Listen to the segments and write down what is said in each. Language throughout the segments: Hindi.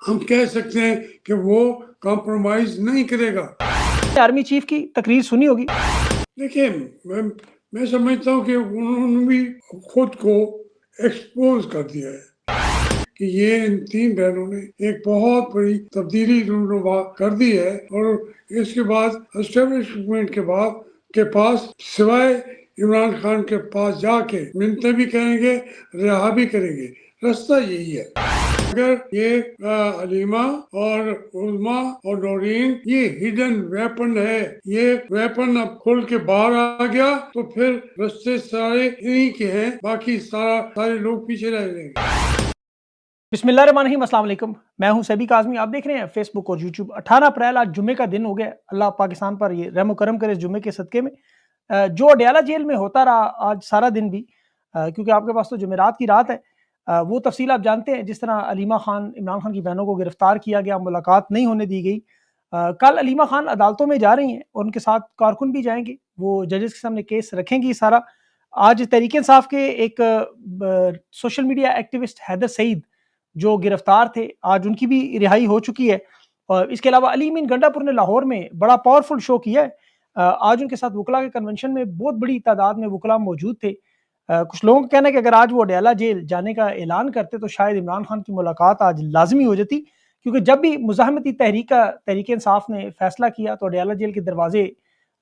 हम कह सकते हैं कि वो कॉम्प्रोमाइज नहीं करेगा। आर्मी चीफ की तकरीर सुनी होगी। देखिए, मैं समझता हूँ कि उन्होंने भी खुद को एक्सपोज कर दिया है कि ये इन तीन बहनों ने एक बहुत बड़ी तब्दीली रूनुमा कर दी है, और इसके बाद एस्टेब्लिशमेंट के बाद के पास सिवाय इमरान खान के पास जाके मिन्नतें भी करेंगे, रिहा भी करेंगे। रास्ता यही है। अगर ये अलीमा और उल्मा और नौरीन ये हिडन वेपन है, ये वेपन अब खोल के बाहर आ गया तो फिर रास्ते सारे इन्हीं के हैं, बाकी सारे लोग पीछे रह जाएंगे। बिस्मिल्लाहिर्रहमानिर्रहीम, अस्सलाम वालेकुम। मैं हूं सैबी काज़मी। आप देख रहे हैं फेसबुक और यूट्यूब। 18 अप्रैल आज जुम्मे का दिन हो गया। अल्लाह पाकिस्तान पर ये रहम करम करे इस जुम्मे के सदके में। जो अडयाला जेल में होता रहा आज सारा दिन भी, क्योंकि आपके पास तो जुमेरात की रात है। वो तफसील आप जानते हैं। जिस तरह अलीमा खान, इमरान खान की बहनों को गिरफ्तार किया गया, मुलाकात नहीं होने दी गई। कल अलीमा खान अदालतों में जा रही हैं और उनके साथ कारकुन भी जाएंगे। वो जजेस के सामने केस रखेंगी सारा। आज तहरीक इंसाफ के एक social media activist Haider Saeed जो गिरफ्तार थे, आज उनकी भी रिहाई हो चुकी है। और इसके अलावा अली मीन गंडापुर ने लाहौर में बड़ा पावरफुल शो किया है। आज उनके साथ वकला के कन्वेंशन में बहुत बड़ी तादाद में वकला मौजूद थे। कुछ लोगों का कहना है कि अगर आज वो अडयाला जेल जाने का ऐलान करते तो शायद इमरान खान की मुलाकात आज लाजमी हो जाती, क्योंकि जब भी मुजाहमती तहरीक इंसाफ ने फैसला किया तो अडयाला जेल के दरवाजे,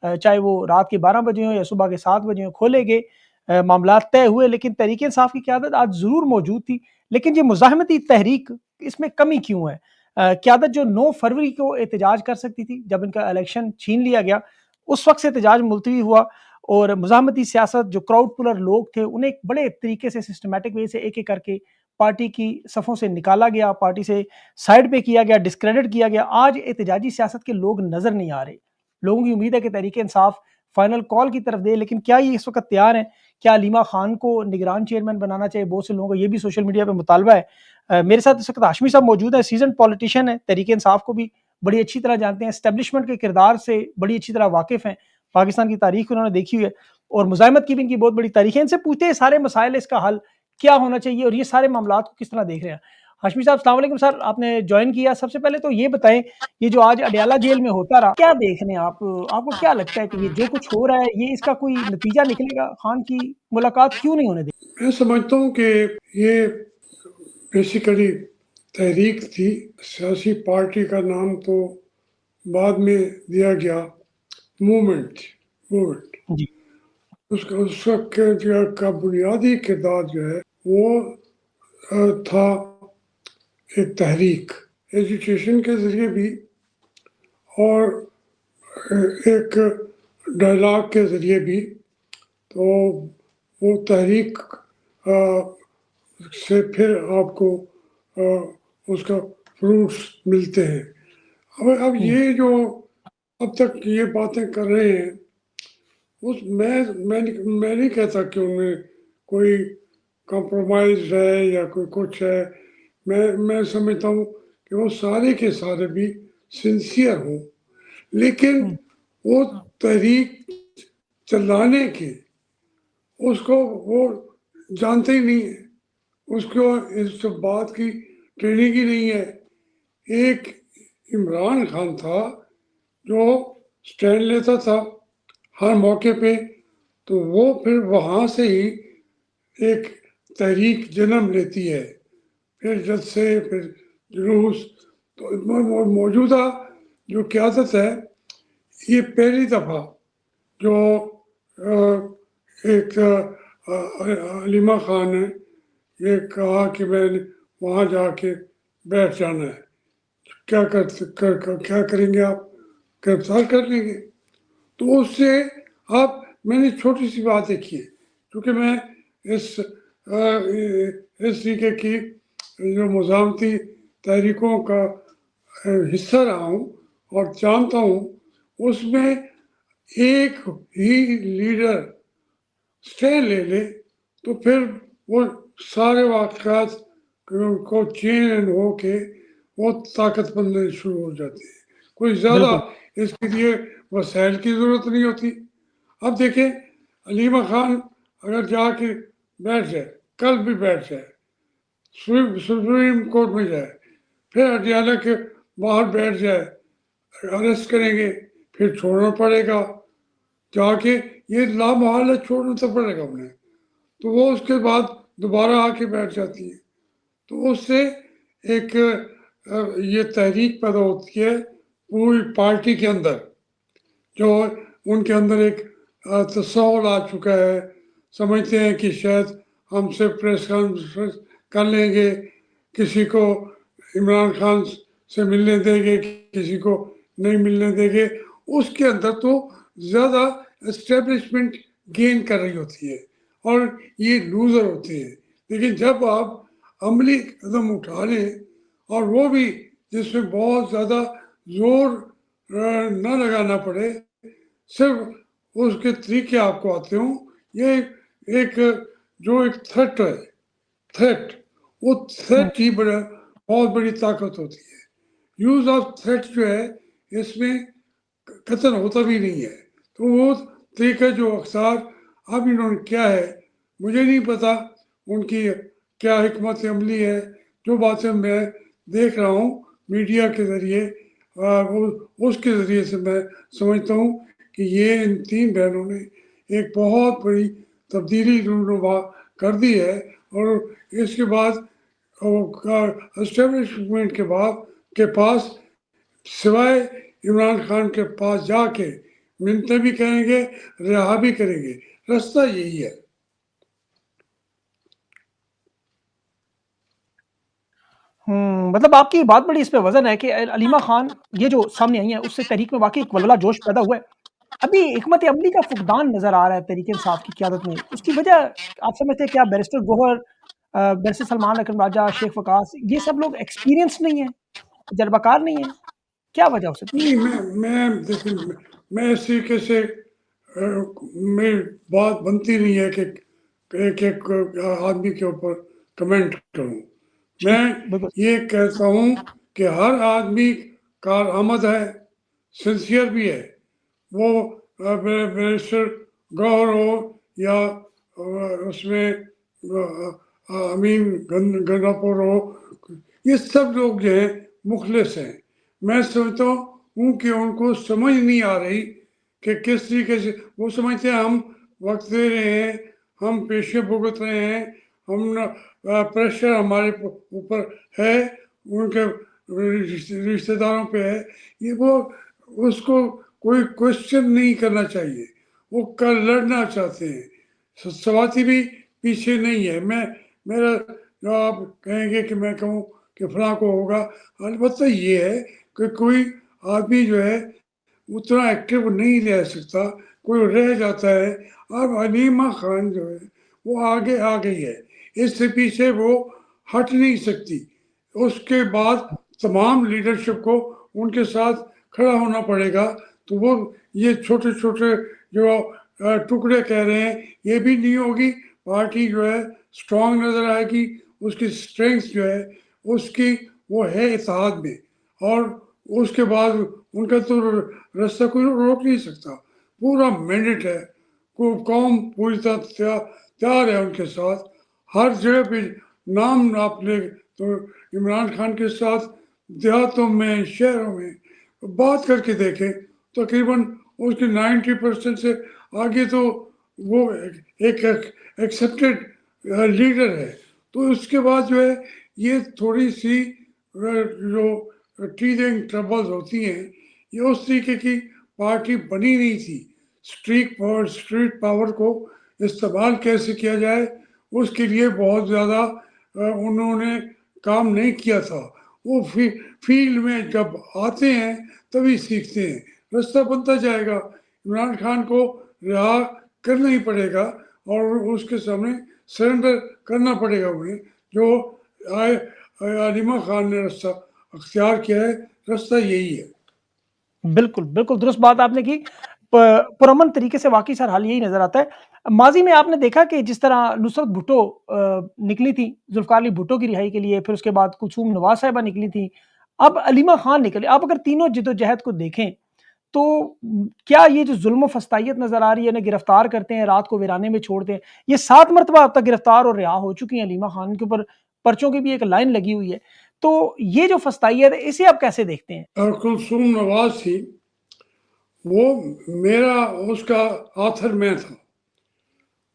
चाहे वो रात के 12 बजे हों या सुबह के 7 बजे हों, खोले गए। मामला तय हुए, लेकिन तहरीक इंसाफ की क्यादत आज ज़रूर मौजूद थी। लेकिन ये मुज़ाहमती तहरीक, इसमें कमी क्यों है? क़यादत जो 9 फरवरी को एहतजाज कर सकती थी, जब इनका इलेक्शन छीन लिया गया, उस वक्त से एहतजाज मुलतवी हुआ। और मुज़ाहमती सियासत, जो क्राउड पुलर लोग थे, उन्हें एक बड़े तरीके से सिस्टमैटिक वे से एक-एक करके पार्टी की सफ़ों से निकाला गया, पार्टी से साइड पे किया गया, डिस्क्रेडिट किया गया। आज एहतजाजी सियासत के लोग नज़र नहीं आ रहे। लोगों की उम्मीद है कि तहरीक इंसाफ फाइनल कॉल की तरफ दे, लेकिन क्या ये इस वक्त तैयार हैं? क्या अलीमा खान को निगरान चेयरमैन बनाना चाहिए? बहुत से लोगों का ये भी सोशल मीडिया पे मुतालबा है। मेरे साथ इस वक्त हाशमी साहब मौजूद हैं, सीजन पॉलिटिशियन है, तहरीक इंसाफ को भी बड़ी अच्छी तरह जानते हैं, एस्टेब्लिशमेंट के किरदार से बड़ी अच्छी तरह वाकिफ हैं, पाकिस्तान की तारीख उन्होंने देखी हुई है और मुज़ाहिमत की भी इनकी बहुत बड़ी तारीख है। इनसे पूछते हैं सारे मसाइल, इसका हल क्या होना चाहिए और ये सारे मामलात को किस तरह देख रहे हैं। हाशमी साहब, अस्सलाम वालेकुम सर, आपने ज्वाइन किया। सबसे पहले तो ये बताएं, ये जो आज अडयाला जेल में होता रहा, क्या देख रहे हैं आप? आपको क्या लगता है कि ये जो कुछ हो रहा है, ये इसका कोई नतीजा निकलेगा? खान की मुलाकात क्यों नहीं होने दी? मैं समझता हूँ कि ये बेसिकली तहरीक थी, सियासी पार्टी का नाम तो बाद में दिया गया, मूवमेंट मूवमेंट जी। उसका का बुनियादी किरदार जो है वो था एक तहरीक, एजुकेशन के ज़रिए भी और एक डायलॉग के ज़रिए भी। तो वो तहरीक से फिर आपको उसका फ्रूट्स मिलते हैं। अब ये जो अब तक ये बातें कर रहे हैं, उस मैं नहीं कहता कि उनमें कोई कॉम्प्रोमाइज़ है या कोई कुछ है। मैं समझता हूँ कि वो सारे के सारे भी सिंसियर हों, लेकिन वो तहरीक चलाने की उसको वो जानते ही नहीं है, उसको इस बात की ट्रेनिंग ही नहीं है। एक इमरान खान था जो स्टैंड लेता था हर मौके पे, तो वो फिर वहाँ से ही एक तहरीक जन्म लेती है, फिर जलसे, फिर जुलूस। तो मौजूदा जो क़यादत है, ये पहली दफ़ा जो एक अलीमा खान ने ये कहा कि मैंने वहाँ जाके बैठ जाना है। क्या क्या करेंगे आप? गिरफ्तार कर लेंगे। तो उससे आप, मैंने छोटी सी बात देखी है, क्योंकि मैं इस तरीके की जो मुज़ाहमती तहरीकों का हिस्सा रहा हूँ और जानता हूँ, उसमें एक ही लीडर स्टैंड ले ले तो फिर वो सारे वाक़यात को चेन एंड हो के वो ताकत बनने शुरू हो जाती है। कोई ज़्यादा बिल्कुल। इसके लिए वसाइल की ज़रूरत नहीं होती। अब देखें, अलीमा खान अगर जाके बैठ जाए, कल भी बैठ जाए, सुप्रीम कोर्ट में जाए, फिर अडयाला के बाहर बैठ जाए, अरेस्ट करेंगे, फिर छोड़ना पड़ेगा जाके, ये लामहल है, छोड़ना तो पड़ेगा उन्हें। तो वो उसके बाद दोबारा आके बैठ जाती है। तो उससे एक ये तहरीक पैदा होती है पूरी पार्टी के अंदर, जो उनके अंदर एक तसव्वुर आ चुका है, समझते हैं कि शायद हमसे प्रेस कॉन्फ्रेंस कर लेंगे, किसी को इमरान खान से मिलने देंगे, किसी को नहीं मिलने देंगे। उसके अंदर तो ज़्यादा एस्टेब्लिशमेंट गेन कर रही होती है और ये लूज़र होते हैं। लेकिन जब आप अमली कदम उठा लें और वो भी जिसमें बहुत ज़्यादा ज़ोर ना लगाना पड़े, सिर्फ उसके तरीके आपको आते हों, ये एक जो एक थ्रेट है, थ्रेट, वो हुँ, थ्रेट ही बड़ा बहुत बड़ी ताकत होती है। यूज़ ऑफ थ्रेट जो है, इसमें कत्ल होता भी नहीं है। तो वो तरीका जो अख्तियार अब इन्होंने किया है, मुझे नहीं पता उनकी क्या हिकमत अमली है। जो बातें मैं देख रहा हूँ मीडिया के ज़रिए, उसके ज़रिए से मैं समझता हूँ कि ये इन 3 बहनों ने एक बहुत बड़ी तब्दीली रूनुमा कर दी है और इसके बाद एस्टेब्लिशमेंट के बाद के पास सिवाय इमरान खान के पास जाके मिन्नतें भी करेंगे, रिहा भी करेंगे। रास्ता यही है। मतलब आपकी बात बड़ी इस पे वज़न है कि अलीमा खान ये जो सामने आई हैं, उससे तहरीक में वाक़ई एक वलवला जोश पैदा हुआ है। अभी हिकमत अमली का फुक़दान नज़र आ रहा है तहरीक-ए-इंसाफ की क़यादत में। उसकी वजह आप समझते हैं क्या बैरिस्टर गौहर बैरिस्टर सलमान अकरम राजा, शेख वकास ये सब लोग एक्सपीरियंस्ड नहीं हैं, तजर्बाकार नहीं हैं? क्या वजह हो सकती है? नहीं, मैं देखिए, मैं इस तरीके से मेरी बात बनती नहीं है कि एक-एक आदमी के ऊपर कमेंट करूँ। मैं ठीक, बिल्कुल। ये कहता हूँ कि हर आदमी कारआमद है, सिंसियर भी है। वो बैरिस्टर गौहर हो या उसमें अमीन गंडापुर हो, ये सब लोग जो हैं मुखलिस हैं। मैं समझता हूँ कि उनको समझ नहीं आ रही कि किस तरीके से वो समझते हैं हम वक्त दे रहे हैं, हम पेशे भुगत रहे हैं, हम प्रेशर हमारे ऊपर है, उनके रिश्तेदारों पे है। ये वो उसको कोई क्वेश्चन नहीं करना चाहिए, वो कर लड़ना चाहते हैं। सवाती भी पीछे नहीं है। मेरा जो आप कहेंगे कि मैं कहूँ कि फलां को होगा, अलबत्ता ये है कि कोई आदमी जो है उतना एक्टिव नहीं रह सकता, कोई रह जाता है। अब हलीमा खान जो है वो आगे आ गई है, इससे पीछे वो हट नहीं सकती। उसके बाद तमाम लीडरशिप को उनके साथ खड़ा होना पड़ेगा। तो वो ये छोटे-छोटे जो टुकड़े कह रहे हैं, ये भी नहीं होगी। पार्टी जो है स्ट्रॉन्ग नज़र आएगी, उसकी स्ट्रेंथ जो है उसकी वो है इत्तेहाद में, और उसके बाद उनका तो रास्ता कोई रोक नहीं सकता। पूरा मैंडेट है, को कौम पूरी तरह तैयार है उनके साथ। हर जगह पे नाम आप ले तो इमरान खान के साथ देहातों में, शहरों में बात करके देखें, तकरीबन उसकी 90% से आगे तो वो एक एक्सेप्टेड लीडर है। तो उसके बाद जो है ये थोड़ी-सी जो टीथिंग ट्रबल्स होती हैं, ये उस तरीके की पार्टी बनी नहीं थी। स्ट्रीट पावर को इस्तेमाल कैसे किया जाए, उसके लिए बहुत ज़्यादा उन्होंने काम नहीं किया था। वो फील्ड में जब आते हैं तभी सीखते हैं, रास्ता बनता जाएगा। इमरान खान को रिहा करना ही पड़ेगा और उसके सामने सरेंडर करना पड़ेगा उन्हें। जो आए अलीमा खान ने रास्ता अख्तियार किया है, रास्ता यही है। बिल्कुल, बिल्कुल दुरुस्त बात आपने की। प पुरअमन तरीके से वाक़ई सर हाल यही नज़र आता है। माज़ी में आपने देखा कि जिस तरह नुसरत भुट्टो निकली थी ज़ुल्फ़िकार अली भुट्टो की रिहाई के लिए, फिर उसके बाद कुलसूम नवाज़ साहिबा निकली थी, अब अलीमा खान निकले। आप अगर तीनों जद्दोजहद को देखें, तो क्या ये जो ज़ुल्म व फ़स्तायत नज़र आ रही है, इन्हें गिरफ्तार करते हैं, रात को वीराने में छोड़ते हैं, ये 7 मरतबा अब तक गिरफ्तार और रिहा हो चुकी हैं अलीमा खान के ऊपर पर्चों की भी एक लाइन लगी हुई है। तो ये जो फस्तायत है इसे आप कैसे देखते हैं? और कुलसूम नवाज थी, वो मेरा उसका ऑथर मैं था।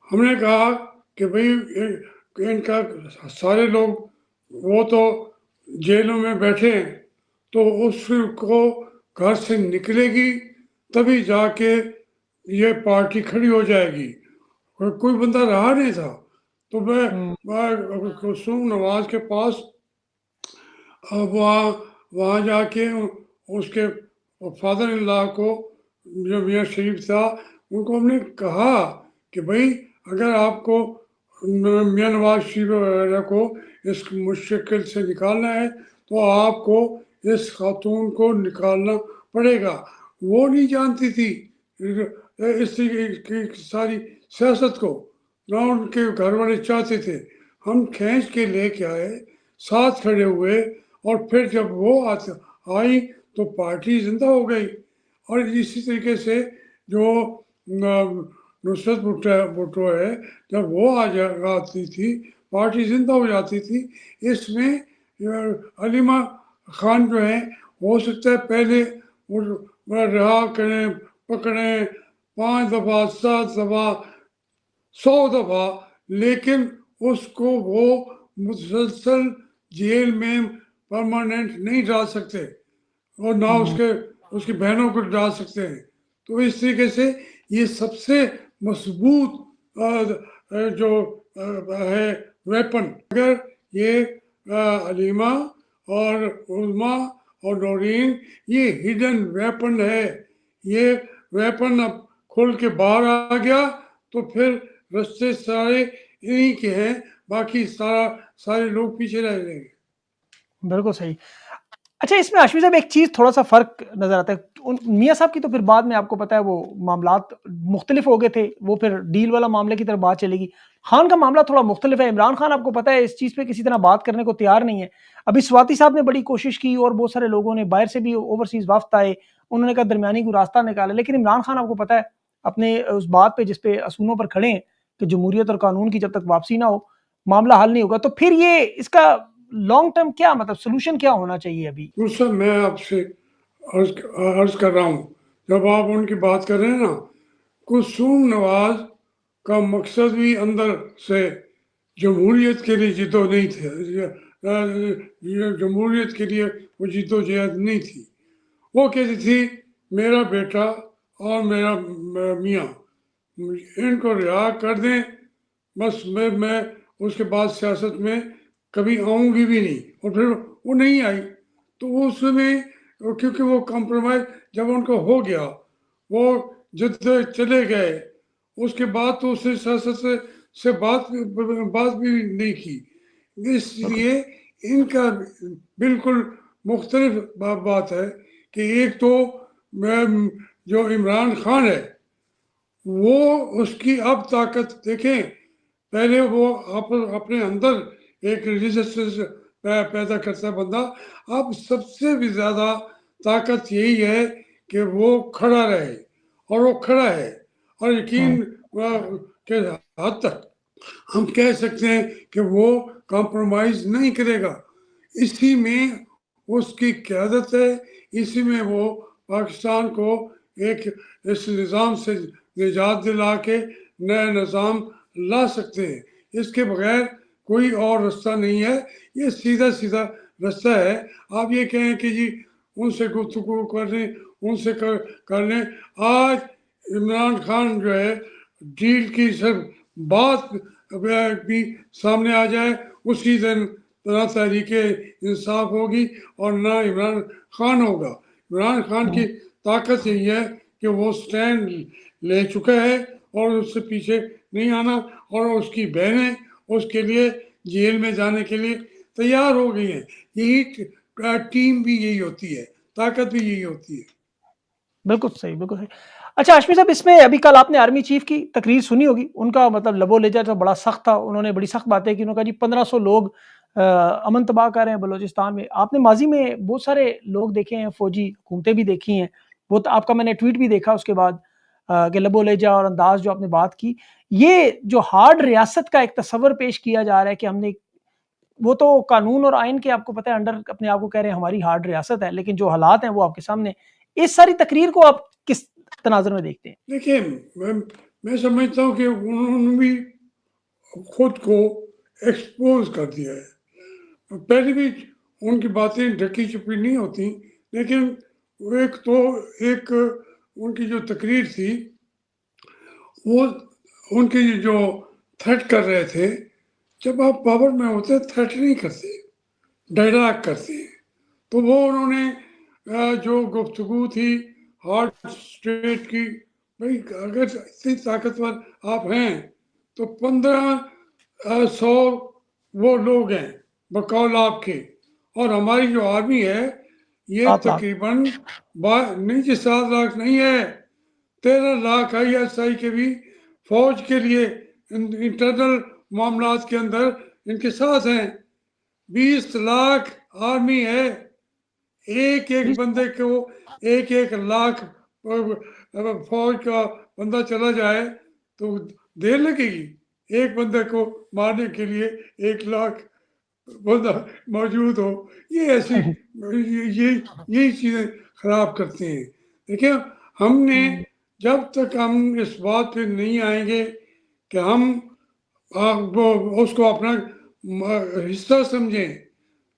हमने कहा कि भाई इनका सारे लोग वो तो जेलों में बैठे हैं, तो उसको घर से निकलेगी तभी जाके ये पार्टी खड़ी हो जाएगी। कोई बंदा रहा नहीं था, तो मैं कुलसूम नवाज के पास वहाँ वहाँ जाके उसके फादर इन लॉ को, जो मियाँ शरीफ था, उनको हमने कहा कि भाई अगर आपको मियाँ नवाज शरीफ वगैरह को इस मुश्किल से निकालना है तो आपको इस खातून को निकालना पड़ेगा। वो नहीं जानती थी इस की सारी सियासत को, ना उनके घर वाले चाहते थे। हम खींच के लेके आए, साथ खड़े हुए, और फिर जब वो आई तो पार्टी जिंदा हो गई। और इसी तरीके से जो नुसरत भुट्टो है, जब वो आती थी पार्टी जिंदा हो जाती थी। इसमें अलीमा खान जो है, हो सकता है पहले वो रहा करें, पकड़ें 5 दफ़ा 7 दफ़ा 100 दफ़ा, लेकिन उसको वो मुसलसल जेल में परमानेंट नहीं डाल सकते, और ना उसकी बहनों को डाल सकते हैं। तो इस तरीके से ये सबसे मजबूत जो है वेपन, अगर ये अलीमा और उल्मा और नौरीन, ये हिडन वेपन है। ये वेपन अब खोल के बाहर आ गया तो फिर रास्ते सारे इन्हीं के हैं, बाकी सारे लोग पीछे रह जाएंगे। बिल्कुल सही। अच्छा, इसमें हाशमी साहब एक चीज़ थोड़ा-सा फ़र्क नज़र आता है। उन मियाँ साहब की तो फिर बाद में आपको पता है वो मामलात मुख्तलिफ हो गए थे, वो फिर डील वाला मामले की तरफ बात चलेगी। खान का मामला थोड़ा मुख्तलिफ है, इमरान खान आपको पता है इस चीज़ पे किसी तरह बात करने को तैयार नहीं है। अभी स्वाति साहब ने बड़ी कोशिश की और बहुत सारे लोगों ने बाहर से भी ओवरसीज़ वफ़्द आए, उन्होंने कहा दरमियानी कोई रास्ता निकालें, लेकिन इमरान खान आपको पता है अपने उस बात पे जिस पे असूलों पर खड़े हैं कि जमहूरियत और कानून की जब तक वापसी ना हो, मामला हल नहीं होगा। तो फिर ये इसका लॉन्ग टर्म क्या मतलब सॉल्यूशन क्या होना चाहिए अभी? दूसरा मैं आपसे अर्ज कर रहा हूँ, जब आप उनकी बात कर रहे हैं ना, कुलसूम नवाज का मकसद भी अंदर से जमहूरियत के लिए जिद्दो नहीं थे, जमहूरियत के लिए वो जिद्दोजहद नहीं थी। वो कहती थी मेरा बेटा और मेरा मियाँ, इनको रिहा कर दें, बस मैं उसके बाद सियासत में कभी आऊँगी भी नहीं। और फिर वो नहीं आई, तो उसमें क्योंकि वो कॉम्प्रोमाइज़ जब उनको हो गया, वो जब चले गए, उसके बाद तो उसने सियासत से बात भी नहीं की। इसलिए इनका बिल्कुल मुख्तलिफ बात है कि एक तो जो इमरान खान है, वो उसकी अब ताकत देखें। पहले वो अपने अंदर एक रिलीजियस पैदा करता है बंदा, अब सबसे भी ज़्यादा ताकत यही है कि वो खड़ा रहे, और वो खड़ा है। और यकीन के हद तक हम कह सकते हैं कि वो कॉम्प्रोमाइज़ नहीं करेगा। इसी में उसकी क़यादत है, इसी में वो पाकिस्तान को एक इस निज़ाम से निजात दिला के नया निज़ाम ला सकते हैं। इसके बगैर कोई और रास्ता नहीं है, ये सीधा रास्ता है। आप ये कहें कि जी उनसे गुफ्तगू कर लें, उनसे कर लें। आज इमरान खान जो है, डील की सिर्फ बात भी सामने आ जाए, उसी दिन ना तहरीक इंसाफ होगी और ना इमरान खान होगा। इमरान खान की ताकत यही है कि वो स्टैंड ले चुका है और उससे पीछे नहीं आना, और उसकी बहनें उसके लिए जेल में जाने के लिए तैयार हो गई हैं। यही टीम भी यही होती है, ताकत भी यही होती है। बिल्कुल सही, बिल्कुल सही। अच्छा हाशमी साहब, इसमें अभी कल आपने आर्मी चीफ की तकरीर सुनी होगी, उनका मतलब लबो-लहजा तो बड़ा सख्त था, उन्होंने बड़ी सख्त बातें की, उन्होंने कहा जी 1500 लोग अमन तबाह कर रहे हैं बलूचिस्तान में। आपने माज़ी में बहुत सारे लोग देखे हैं, फ़ौजी हुकूमतें भी देखी हैं, वो तो आपका मैंने ट्वीट भी देखा उसके बाद कि लबो-लहजा और अंदाज़ जो आपने बात की, ये जो हार्ड रियासत का एक तस्वर पेश किया जा रहा है कि हमने वो तो कानून और आइन के आपको पता है अंडर अपने आप को कह रहे हैं हमारी हार्ड रियासत है, लेकिन जो हालात हैं वो आपके सामने। इस सारी तकरीर को आप किस तनाजुर में देखते हैं? देखिए, मैं समझता हूँ कि उन्होंने भी खुद को एक्सपोज कर दिया है। पहले भी उनकी बातें ढकी छुपी नहीं होती, लेकिन वो एक उनकी जो तकरीर थी, वो उनकी जो थ्रेट कर रहे थे, जब आप पावर में होते थ्रेट नहीं करते, डायलॉग करते हैं। तो वो उन्होंने जो गुफ्तगू थी हार्ट स्टेट की, भाई अगर इतनी ताकतवर आप हैं तो 1500 वो लोग हैं बकौल आपके, और हमारी जो आर्मी है ये 7 लाख। तकरीबन नहीं जी 7 लाख नहीं है, 13 लाख ISI के भी फौज के लिए इंटरनल मामलात के अंदर इनके साथ हैं। 20 लाख आर्मी है, एक एक बंदे को 1 1 लाख फौज का बंदा चला जाए तो देर लगेगी। एक बंदे को मारने के लिए 1 लाख बंदा मौजूद हो, ये ऐसी यही चीजें खराब करते हैं। देखिए, हमने जब तक हम इस बात पे नहीं आएंगे कि हम वो उसको अपना हिस्सा समझें,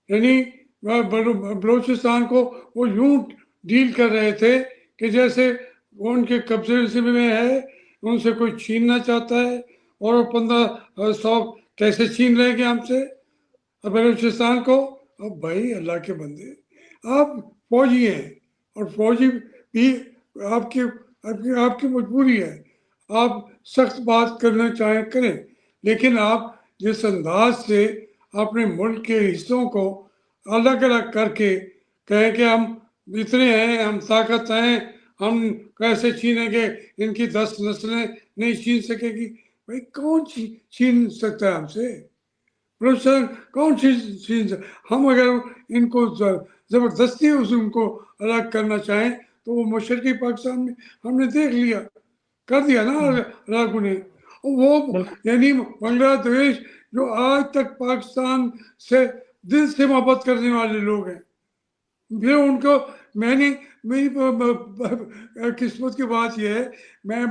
यानी बलूचिस्तान को वो यूं डील कर रहे थे कि जैसे वो उनके कब्जे में है, उनसे कोई छीनना चाहता है, और 1500 कैसे छीन लेंगे हमसे बलूचिस्तान को। अब भाई अल्लाह के बंदे, आप फौजी हैं, और फौजी भी आपकी आपकी आपकी मजबूरी है, आप सख्त बात करना चाहें करें, लेकिन आप जिस अंदाज से अपने मुल्क के हिस्सों को अलग अलग करके कहें कि हम इतने हैं, हम ताकत हैं, हम कैसे छीनेंगे, इनकी 10 नस्लें नहीं छीन सकेगी। भाई कौन छीन सकता है हमसे? प्रोफेसर कौन चीज? हम अगर इनको जबरदस्ती उनको अलग करना चाहें तो वो मशरकी पाकिस्तान में हमने देख लिया, कर दिया ना अलग उन्हें। वो यानी बांग्लादेश जो आज तक पाकिस्तान से दिल से मोहब्बत करने वाले लोग हैं, फिर उनको मैंने मेरी किस्मत की बात यह है, मैं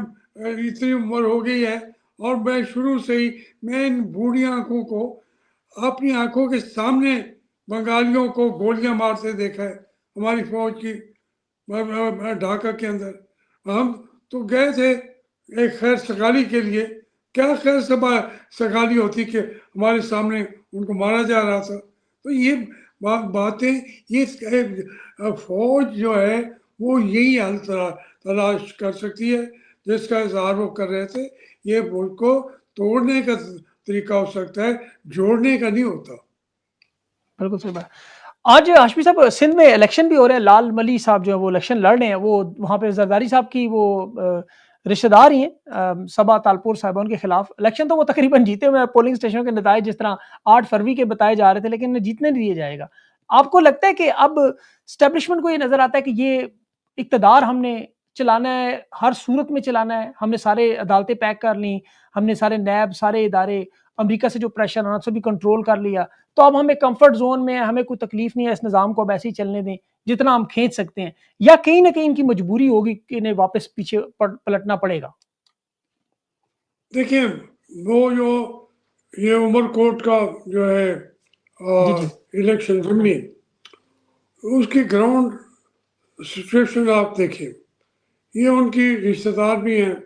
इतनी उम्र हो गई है और मैं शुरू से ही मैं इन बूढ़ी आंखों को अपनी आंखों के सामने बंगालियों को गोलियां मारते देखा है। हमारी फौज की ढाका के अंदर हम तो गए थे एक खैर सगाली के लिए, क्या खैर सगाली होती कि हमारे सामने उनको मारा जा रहा था। तो ये बातें, ये फौज जो है वो यही हल तलाश कर सकती है जिसका इजहार वो कर रहे थे। ये मुल्क को तोड़ने का तरीका हो सकता है, जोड़ने का नहीं होता। बिल्कुल सही बात। आज हाशमी साहब सिंध में इलेक्शन भी हो रहे हैं, लाल मली साहब जो है वो इलेक्शन लड़ रहे हैं, वो वहाँ पे जरदारी साहब की वो रिश्तेदार ही हैं, सबा तालपुर साहब उनके खिलाफ। इलेक्शन तो वो तकरीबन जीते हुए, पोलिंग स्टेशनों के नतीजे जिस तरह 8 फरवरी के बताए जा रहे थे, लेकिन जीतने नहीं दिया जाएगा। आपको लगता है कि अब स्टैब्लिशमेंट को ये नजर आता है कि ये इक्तदार हमने चलाना है, हर सूरत में चलाना है, हमने सारे अदालतें पैक कर ली, हमने सारे नैब, सारे इदारे, अमेरिका से जो प्रेशर आना सभी कंट्रोल कर लिया, तो अब हमें कंफर्ट जोन में, हमें कोई तकलीफ नहीं है, इस निज़ाम को अब ऐसे ही चलने दें जितना हम खींच सकते हैं, या कहीं ना कहीं इनकी मजबूरी होगी कि इन्हें वापस पीछे पलटना पड़ेगा? देखिए, वो जो ये उमरकोट का जो है जी जी इलेक्शन जमनी, उसकी ग्राउंड सिचुएशन आप देखिए, ये उनकी रिश्तेदार भी हैं,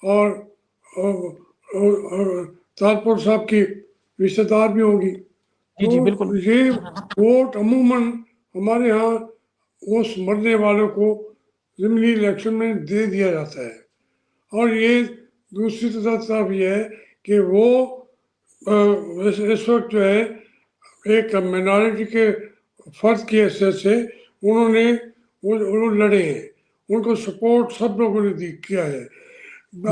और, तारपुर साहब की रिश्तेदार भी होगी। जी तो जी बिल्कुल। ये वोट अमूमन हमारे यहाँ उस मरने वालों को ज़िमनी इलेक्शन में दे दिया जाता है। और ये दूसरी तरफ ये है कि वो इस वक्त जो है एक मिनॉरिटी के फर्द की हैसियत से उन्होंने वो लड़े हैं, उनको सपोर्ट सब लोगों ने किया है।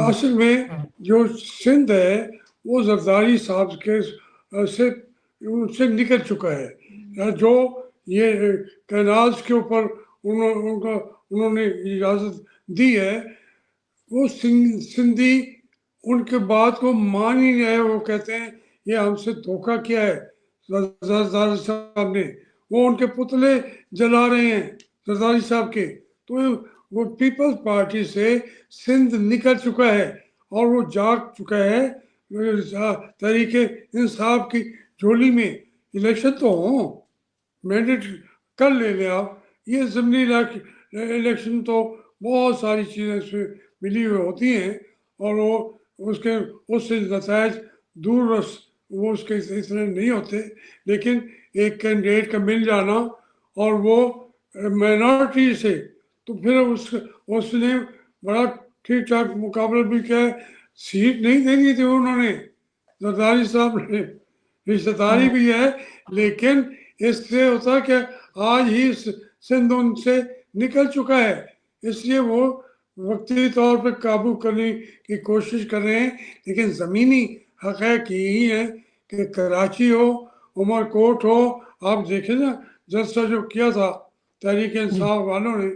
असल में जो सिंध है वो जरदारी साहब के से उनसे निकल चुका है। जो ये कैनाल्स के ऊपर उन्होंने इजाज़त दी है, वो सिंधी उनके बात को मान ही नहीं रहे। वो कहते हैं ये हमसे धोखा किया है, जरदारी साहब ने, वो उनके पुतले जला रहे हैं जरदारी साहब के। तो वो पीपल्स पार्टी से सिंध निकल चुका है और वो जाग चुका है तरीके इंसाफ की झोली में। इलेक्शन तो हो, मैंडेट कर ले आप। ये ज़मीनी इलेक्शन तो बहुत सारी चीज़ें इसमें मिली हुई होती हैं और वो उसके उससे नतज दूर वो उसके इतने नहीं होते। लेकिन एक कैंडिडेट का मिल जाना और वो माइनॉरिटी से, तो फिर उसने बड़ा ठीक ठाक मुकाबला भी किया है। सीट नहीं दे दी थी उन्होंने जरदारी साहब ने, रिश्तेदारी भी है, लेकिन इससे होता क्या आज ही सिंध उनसे निकल चुका है, इसलिए वो वक्ती तौर पर काबू करने की कोशिश कर रहे हैं। लेकिन ज़मीनी हक़ यही है कि कराची हो, उमरकोट हो, आप देखें ना जलसा जो किया था तहरीक इंसाफ वालों ने,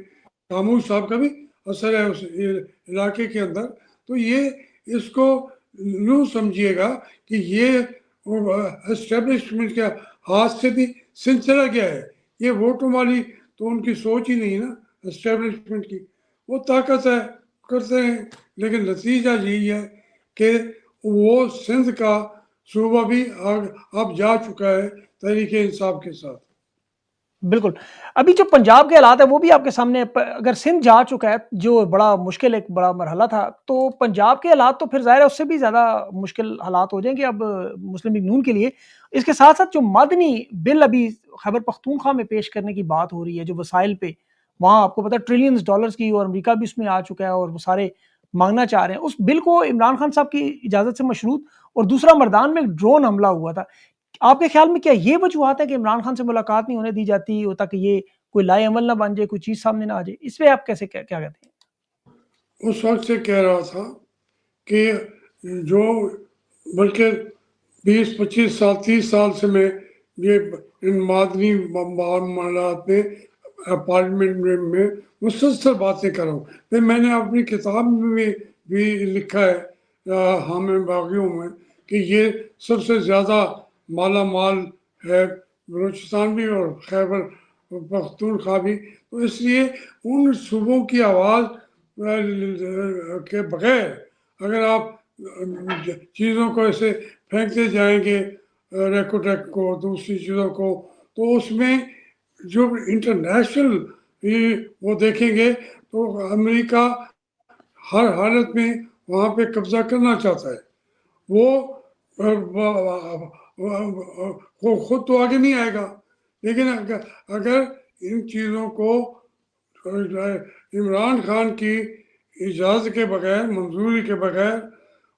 कामूर साहब का भी असर है उस इलाके के अंदर। तो ये इसको यूँ समझिएगा कि ये एस्टेब्लिशमेंट के हाथ से भी सिंध चला गया है। ये वोटों वाली तो उनकी सोच ही नहीं ना एस्टेब्लिशमेंट की, वो ताकत है करते हैं। लेकिन नतीजा यही है कि वो सिंध का सूबा भी अब जा चुका है तहरीके इंसाफ के साथ। बिल्कुल। अभी जो पंजाब के हालात है वो भी आपके सामने अगर सिंध जा चुका है, जो बड़ा मुश्किल एक बड़ा मरहला था, तो पंजाब के हालात तो फिर ज़ाहिर है उससे भी ज़्यादा मुश्किल हालात हो जाएँगे अब मुस्लिम लीग नून के लिए। इसके साथ-साथ जो मदनी बिल अभी खैबर पख्तूनख्वा में पेश करने की बात हो रही है, जो वसाइल पे, वहाँ आपको पता है ट्रिलियंस डॉलर्स की, और अमेरिका भी उसमें आ चुका है और वो सारे माँगना चाह रहे हैं। उस बिल को इमरान खान साहब की इजाज़त से मशरूत, और दूसरा मरदान में एक ड्रोन हमला हुआ था। आपके ख्याल में क्या ये वजूहत है कि इमरान खान से मुलाकात नहीं होने दी जाती ताकि ये कोई लाएअमल ना बन जाए, कोई चीज़ सामने ना आ जाए? इस पे आप कैसे क्या क्या कहते हैं? उस वक्त से कह रहा था कि जो बल्कि 20-25 साल 30 साल से मैं ये इन मादनी मामलात में पार्लियामेंट में मुसलसल बातें कर रहा हूँ। फिर मैंने अपनी किताब में भी लिखा है हामिद बागियों में कि ये सबसे ज़्यादा माला माल है बलूचिस्तान भी और खैबर पख्तूनख्वा भी। तो इसलिए उन सूबों की आवाज़ के बगैर अगर आप चीज़ों को ऐसे फेंकते जाएंगे, रेकोटेक को, दूसरी चीज़ों को, तो उसमें जो इंटरनेशनल वो देखेंगे तो अमेरिका हर हालत में वहाँ पे कब्जा करना चाहता है। वो खुद तो आगे नहीं आएगा, लेकिन अगर इन चीज़ों को इमरान खान की इजाज़त के बगैर, मंजूरी के बगैर,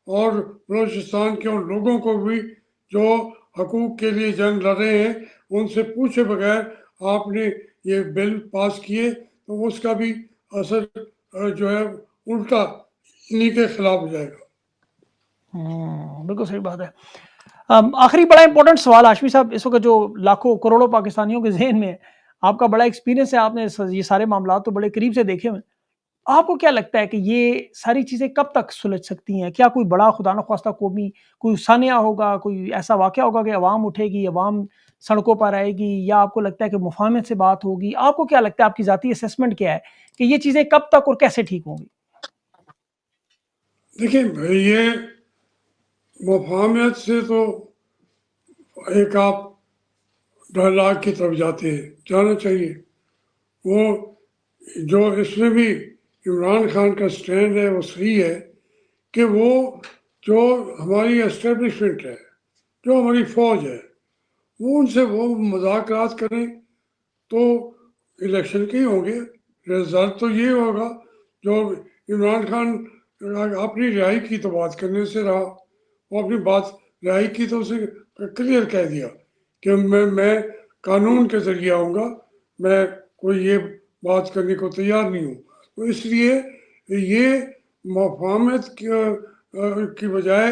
और बलूचिस्तान के उन लोगों को भी जो हकूक़ के लिए जंग लड़ रहे हैं उनसे पूछे बगैर आपने ये बिल पास किए, तो उसका भी असर जो है उल्टा इन्हीं के खिलाफ हो जाएगा। बिल्कुल सही बात है। आखिरी बड़ा इंपॉर्टेंट सवाल हाशमी साहब, इस वक्त जो लाखों करोड़ों पाकिस्तानियों के जहन में है, आपका बड़ा एक्सपीरियंस है, आपने ये सारे मामला तो बड़े करीब से देखे हुए हैं। आपको क्या लगता है कि ये सारी चीज़ें कब तक सुलझ सकती हैं? क्या कोई बड़ा खुदा न ख्वास्ता कौमी कोई सानिया होगा, कोई ऐसा वाक़या होगा कि अवाम उठेगी, अवाम सड़कों पर आएगी, या आपको लगता है कि मुफ़ाहमत से बात होगी? आपको क्या लगता है, आपकी ज़ाती असेसमेंट क्या है कि ये चीज़ें कब तक और कैसे ठीक होंगी? देखिए, ये मुफ़ाहमत से तो एक आप डायलॉग की तरफ जाना चाहिए। वो जो इसमें भी इमरान खान का स्टैंड है वो सही है कि वो जो हमारी एस्टेब्लिशमेंट है, जो हमारी फ़ौज है, वो उनसे वो मुज़ाकरात करें तो इलेक्शन के ही होंगे। रिजल्ट तो ये होगा जो इमरान खान अपनी रिहाई की तो बात करने से रहा, वो अपनी बात रिहाई की तो उसे क्लियर कह दिया कि मैं कानून के ज़रिए आऊँगा, मैं कोई ये बात करने को तैयार नहीं हूँ। तो इसलिए ये मुफ़ाहमत की बजाय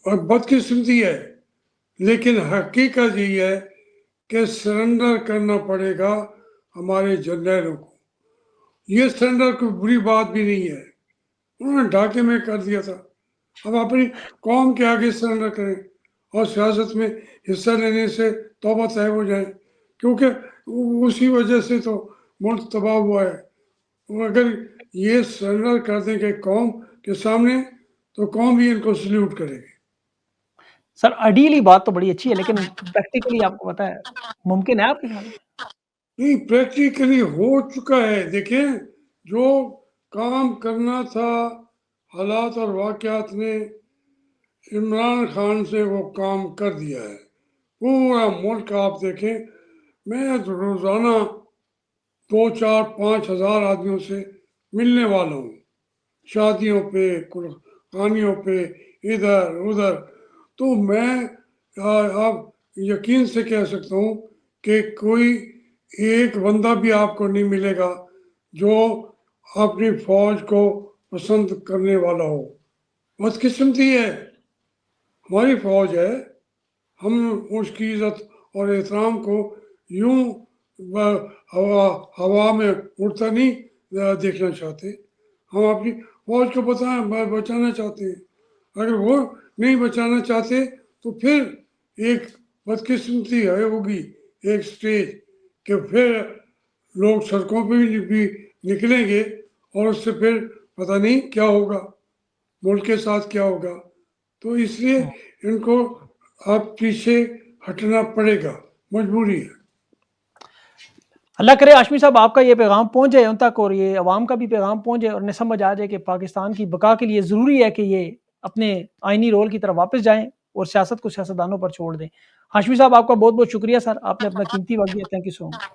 बदकिस्मती है, लेकिन हकीकत यही है कि सरेंडर करना पड़ेगा हमारे जर्नैलों को। ये सरेंडर कोई बुरी बात भी नहीं है, उन्होंने ढाके में कर दिया था, अब अपनी कौम के आगे सरेंडर करें। और सियासत में हिस्सा लेने से तौबा तैब हो जाए, क्योंकि उसी वजह से तो मुल्क तबाह हुआ है। और अगर ये सरेंडर कर देंगे कौम के सामने तो कौम भी इनको सल्यूट करेगी। सर आइडियली बात तो बड़ी अच्छी है, लेकिन प्रैक्टिकली आपको पता है मुमकिन है आपके ख्याल में? नहीं, प्रैक्टिकली हो चुका है। देखें, जो काम करना था हालात और वाक़यात ने इमरान खान से वो काम कर दिया है। पूरा मुल्क आप देखें, मैं तो रोज़ाना 2, 4, 5 हज़ार आदमियों से मिलने वाला हूँ, शादियों पे, कुर्बानियों पे, इधर उधर। तो मैं आप यकीन से कह सकता हूँ कि कोई एक बंदा भी आपको नहीं मिलेगा जो अपनी फौज को पसंद करने वाला हो। बदकिस्मती है, हमारी फौज है, हम उसकी इज्जत और एहतराम को यूं हवा हवा में उड़ता नहीं देखना चाहते। हम अपनी फौज को बचाना चाहते हैं। अगर वो नहीं बचाना चाहते तो फिर एक बदकिस्मती है होगी, एक स्टेज कि फिर लोग सड़कों पे भी निकलेंगे और उससे फिर पता नहीं क्या होगा, मुल्क के साथ क्या होगा। तो इसलिए इनको अब पीछे हटना पड़ेगा, मजबूरी है। अल्लाह करे हाशमी साहब आपका ये पैगाम पहुँच जाए उन तक और ये अवाम का भी पैगाम पहुँच जाए और उन्हें समझ आ जाए कि पाकिस्तान की बका के लिए ज़रूरी है कि ये अपने आइनी रोल की तरफ वापस जाएँ और सियासत को सियासतदानों पर छोड़ दें। हाशमी साहब आपका बहुत-बहुत शुक्रिया सर, आपने अपना कीमती वक़्त दिया। Thank you so much.